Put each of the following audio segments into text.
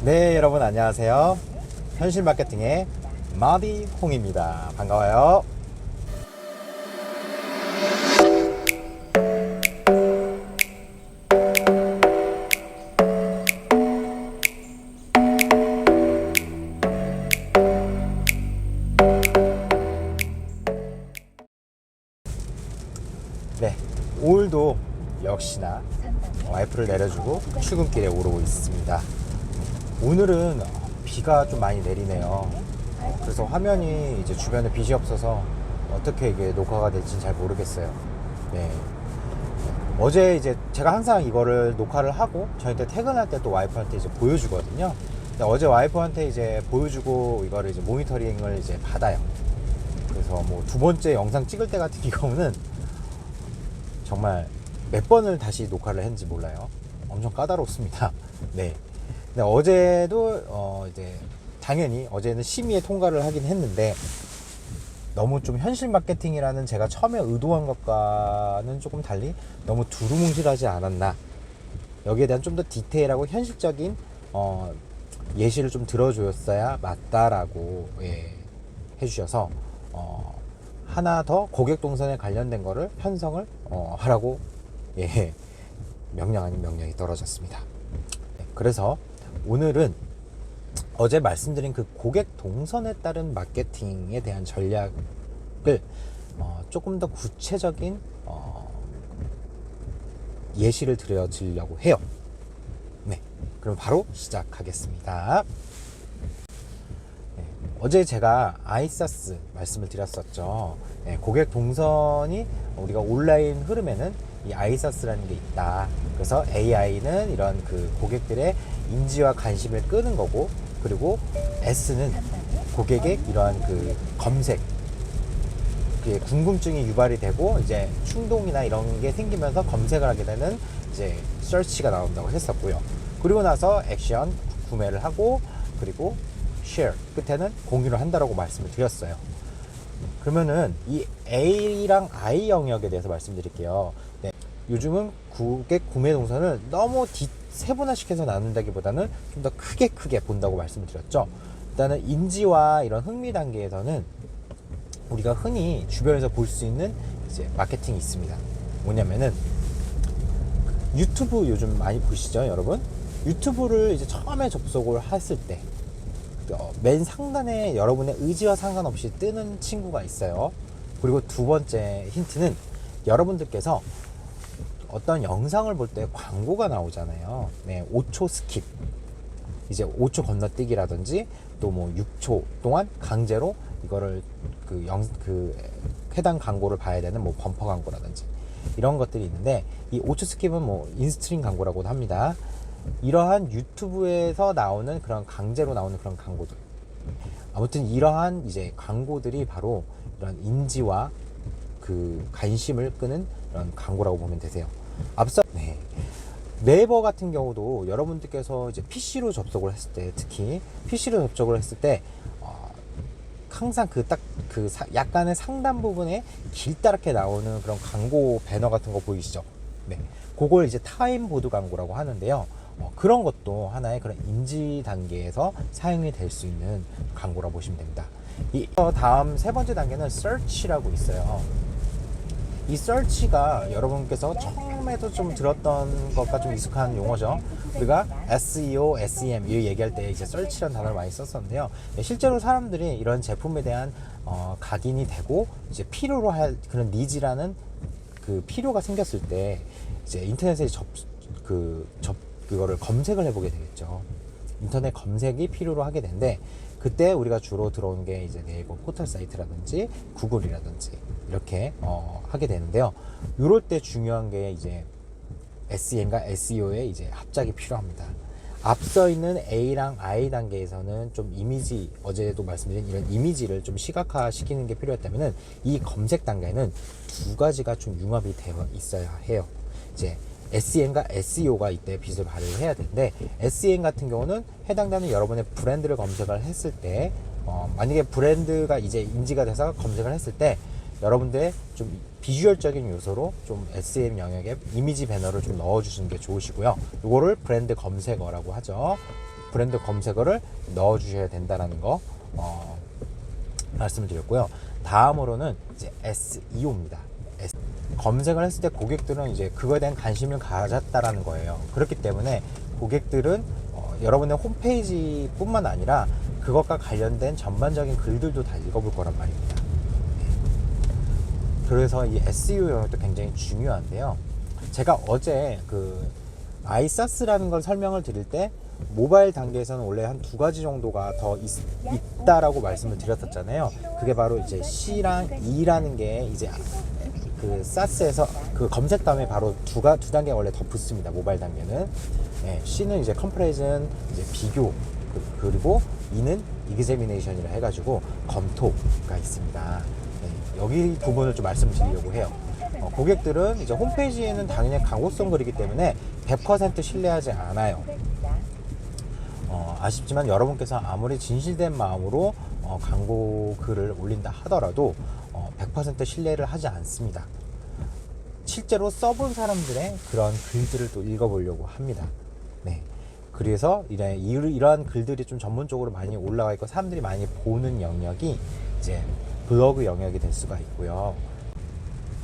네, 여러분 안녕하세요. 현실 마케팅의 마디 홍입니다. 반가워요. 네, 오늘도 역시나 와이프를 내려주고 출근길에 오르고 있습니다. 오늘은 비가 좀 많이 내리네요. 그래서 화면이 이제 주변에 빛이 없어서 어떻게 이게 녹화가 될지는 잘 모르겠어요. 네. 어제 이제 제가 항상 이거를 녹화를 하고 저희 때 퇴근할 때 또 와이프한테 이제 보여주거든요. 근데 어제 와이프한테 이제 보여주고 이거를 이제 모니터링을 이제 받아요. 그래서 뭐 두 번째 영상 찍을 때 같은 경우는 정말 몇 번을 다시 녹화를 했는지 몰라요. 엄청 까다롭습니다. 네. 근데 어제도 이제 당연히 어제는 심의에 통과를 하긴 했는데 너무 좀 현실 마케팅이라는 제가 처음에 의도한 것과는 조금 달리 너무 두루뭉실하지 않았나. 여기에 대한 좀 더 디테일하고 현실적인 예시를 좀 들어줬어야 맞다라고 해주셔서 하나 더 고객 동선에 관련된 거를 편성을 하라고 명령 아닌 명령이 떨어졌습니다. 네, 그래서 오늘은 어제 말씀드린 그 고객 동선에 따른 마케팅에 대한 전략을 조금 더 구체적인 예시를 드려드리려고 해요. 네, 그럼 바로 시작하겠습니다. 네, 어제 제가 아이사스 말씀을 드렸었죠. 네, 고객 동선이 우리가 온라인 흐름에는 이 아이사스라는 게 있다. 그래서 AI는 이런 그 고객들의 인지와 관심을 끄는 거고, 그리고 S는 고객의 이러한 그 검색, 궁금증이 유발이 되고 이제 충동이나 이런 게 생기면서 검색을 하게 되는 이제 search가 나온다고 했었고요. 그리고 나서 액션, 구매를 하고, 그리고 share, 끝에는 공유를 한다라고 말씀을 드렸어요. 그러면은 이 A랑 I 영역에 대해서 말씀드릴게요. 네, 요즘은 고객 구매 동선을 너무 세분화시켜서 나눈다기보다는 좀 더 크게 본다고 말씀을 드렸죠. 일단은 인지와 이런 흥미 단계에서는 우리가 흔히 주변에서 볼 수 있는 이제 마케팅이 있습니다. 뭐냐면은 유튜브 요즘 많이 보시죠, 여러분? 유튜브를 이제 처음에 접속을 했을 때 맨 상단에 여러분의 의지와 상관없이 뜨는 친구가 있어요. 그리고 두 번째 힌트는 여러분들께서 어떤 영상을 볼 때 광고가 나오잖아요. 네, 5초 스킵, 이제 5초 건너뛰기라든지 또 뭐 6초 동안 강제로 이거를 그 해당 광고를 봐야 되는 뭐 범퍼 광고라든지 이런 것들이 있는데, 이 5초 스킵은 뭐 인스트림 광고라고도 합니다. 이러한 유튜브에서 나오는 그런 강제로 나오는 그런 광고들, 아무튼 이러한 이제 광고들이 바로 이런 인지와 그 관심을 끄는 이런 광고라고 보면 되세요. 앞서 네이버 같은 경우도 여러분들께서 이제 PC로 접속을 했을 때, 특히 PC로 접속을 했을 때 항상 약간의 상단 부분에 길다랗게 나오는 그런 광고 배너 같은 거 보이시죠? 네, 그걸 이제 타임보드 광고라고 하는데요. 그런 것도 하나의 그런 인지 단계에서 사용이 될 수 있는 광고라고 보시면 됩니다. 다음 세 번째 단계는 search라고 있어요. 이 search가 여러분께서 처음에도 좀 들었던 것과 좀 익숙한 용어죠. 우리가 SEO, SEM 이 얘기할 때 이제 search라는 단어를 많이 썼었는데요. 실제로 사람들이 이런 제품에 대한 각인이 되고 이제 필요로 할 그런 니즈라는 그 필요가 생겼을 때 이제 인터넷에 그거를 검색을 해보게 되겠죠. 인터넷 검색이 필요로 하게 되는데, 그때 우리가 주로 들어오는 게 이제 네이버 포털 사이트라든지 구글이라든지 이렇게 하게 되는데요. 이럴 때 중요한 게 이제 SEM과 SEO의 이제 합작이 필요합니다. 앞서 있는 A랑 I 단계에서는 좀 이미지, 어제도 말씀드린 이런 이미지를 좀 시각화시키는 게 필요했다면은 이 검색 단계는 두 가지가 좀 융합이 되어 있어야 해요. 이제 SEM과 SEO가 이때 빛을 발휘를 해야 되는데, SEM 같은 경우는 해당되는 여러분의 브랜드를 검색을 했을 때 만약에 브랜드가 이제 인지가 돼서 검색을 했을 때 여러분들의 좀 비주얼적인 요소로 좀 SEM 영역에 이미지 배너를 좀 넣어주시는 게 좋으시고요. 이거를 브랜드 검색어라고 하죠. 브랜드 검색어를 넣어 주셔야 된다라는 거 말씀을 드렸고요. 다음으로는 이제 SEO입니다. 검색을 했을 때 고객들은 이제 그거에 대한 관심을 가졌다라는 거예요. 그렇기 때문에 고객들은 여러분의 홈페이지 뿐만 아니라 그것과 관련된 전반적인 글들도 다 읽어볼 거란 말입니다. 그래서 이 SEO 영역도 굉장히 중요한데요. 제가 어제 그 아이사스라는 걸 설명을 드릴 때 모바일 단계에서는 원래 한 두 가지 정도가 더 있다라고 말씀을 드렸었잖아요. 그게 바로 이제 C랑 E라는 게 이제 그 사스에서 그 검색 다음에 바로 두 단계 원래 더 붙습니다. 모바일 단계는. 네, C는 이제 컴퍼레이즌, 이제 비교, 그리고 E는 이그제미네이션이라 해가지고 검토가 있습니다. 네, 여기 부분을 좀 말씀드리려고 해요. 고객들은 이제 홈페이지에는 당연히 광고성 글이기 때문에 100% 신뢰하지 않아요. 아쉽지만 여러분께서 아무리 진실된 마음으로 광고 글을 올린다 하더라도 100% 신뢰를 하지 않습니다. 실제로 써본 사람들의 그런 글들을 또 읽어보려고 합니다. 네. 그래서 이러한 글들이 좀 전문적으로 많이 올라와 있고 사람들이 많이 보는 영역이 이제 블로그 영역이 될 수가 있고요.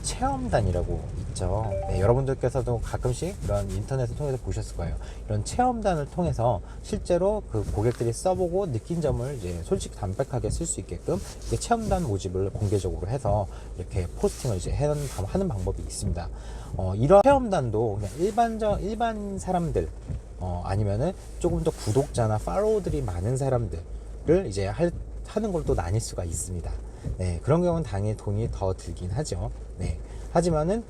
체험단이라고 있죠. 네, 여러분들께서도 가끔씩 이런 인터넷을 통해서 보셨을 거예요. 이런 체험단을 통해서 실제로 그 고객들이 써보고 느낀 점을 이제 솔직히 담백하게 쓸 수 있게끔 체험단 모집을 공개적으로 해서 이렇게 포스팅을 이제 하는 방법이 있습니다. 이런 체험단도 그냥 일반 사람들 아니면은 조금 더 구독자나 팔로워들이 많은 사람들을 이제 하는 걸 또 나뉠 수가 있습니다. 네, 그런 경우는 당연히 돈이 더 들긴 하죠. 네, 하지만은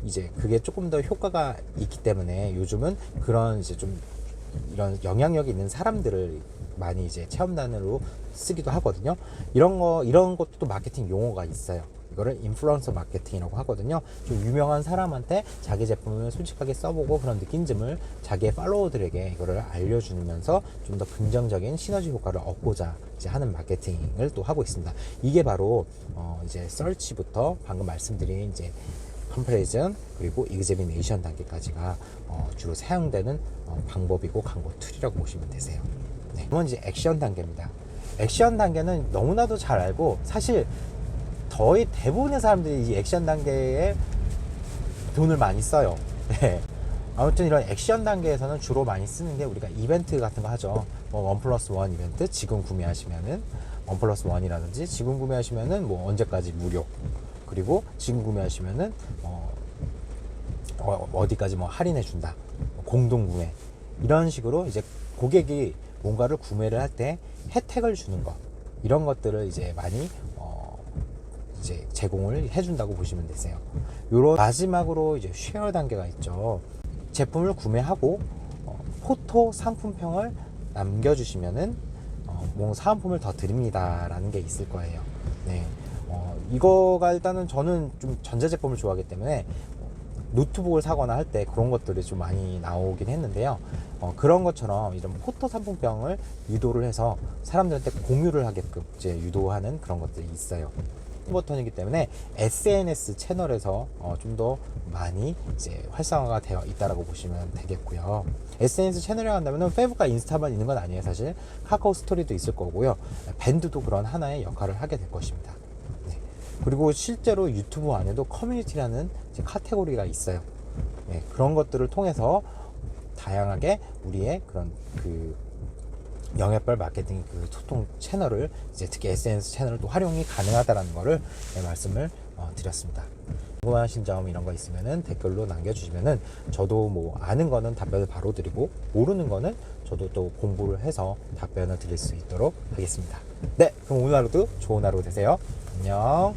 이제 그게 조금 더 효과가 있기 때문에 요즘은 그런 이제 좀 이런 영향력이 있는 사람들을 많이 이제 체험단으로 쓰기도 하거든요. 이런 것도 또 마케팅 용어가 있어요. 이거를 인플루언서 마케팅이라고 하거든요. 좀 유명한 사람한테 자기 제품을 솔직하게 써보고 그런 느낀 점을 자기의 팔로워들에게 이거를 알려주면서 좀 더 긍정적인 시너지 효과를 얻고자 이제 하는 마케팅을 또 하고 있습니다. 이게 바로 이제 서치부터 방금 말씀드린 이제 컴퍼레이즌 그리고 이그제미네이션 단계까지가 주로 사용되는 방법이고 광고 툴이라고 보시면 되세요. 네. 그러면 이제 액션 단계입니다. 액션 단계는 너무나도 잘 알고 사실 거의 대부분의 사람들이 이 액션 단계에 돈을 많이 써요. 네. 아무튼 이런 액션 단계에서는 주로 많이 쓰는 게 우리가 이벤트 같은 거 하죠. 뭐 1+1 이벤트 지금 구매하시면은 1+1이라든지 지금 구매하시면은 뭐 언제까지 무료, 그리고 지금 구매하시면은 어디까지 뭐 할인해 준다, 공동 구매, 이런 식으로 이제 고객이 뭔가를 구매를 할 때 혜택을 주는 것, 이런 것들을 이제 많이 이제 제공을 해준다고 보시면 되세요. 요런 마지막으로 이제 쉐어 단계가 있죠. 제품을 구매하고 포토 상품평을 남겨주시면은 뭐 사은품을 더 드립니다라는 게 있을 거예요. 네, 이거가 일단은 저는 좀 전자제품을 좋아하기 때문에 노트북을 사거나 할 때 그런 것들이 좀 많이 나오긴 했는데요. 그런 것처럼 이런 포토 상품평을 유도를 해서 사람들한테 공유를 하게끔 이제 유도하는 그런 것들이 있어요. 버튼이기 때문에 SNS 채널에서 좀 더 많이 이제 활성화가 되어 있다라고 보시면 되겠고요. SNS 채널에 간다면은 페이스북과 인스타만 있는 건 아니에요. 사실 카카오 스토리도 있을 거고요. 밴드도 그런 하나의 역할을 하게 될 것입니다. 네. 그리고 실제로 유튜브 안에도 커뮤니티라는 이제 카테고리가 있어요. 네. 그런 것들을 통해서 다양하게 우리의 그런 그 영역별 마케팅 그 소통 채널을 이제 특히 SNS 채널을 또 활용이 가능하다라는 거를 말씀을 드렸습니다. 궁금하신 점 이런 거 있으면은 댓글로 남겨주시면은 저도 뭐 아는 거는 답변을 바로 드리고 모르는 거는 저도 또 공부를 해서 답변을 드릴 수 있도록 하겠습니다. 네, 그럼 오늘 하루도 좋은 하루 되세요. 안녕.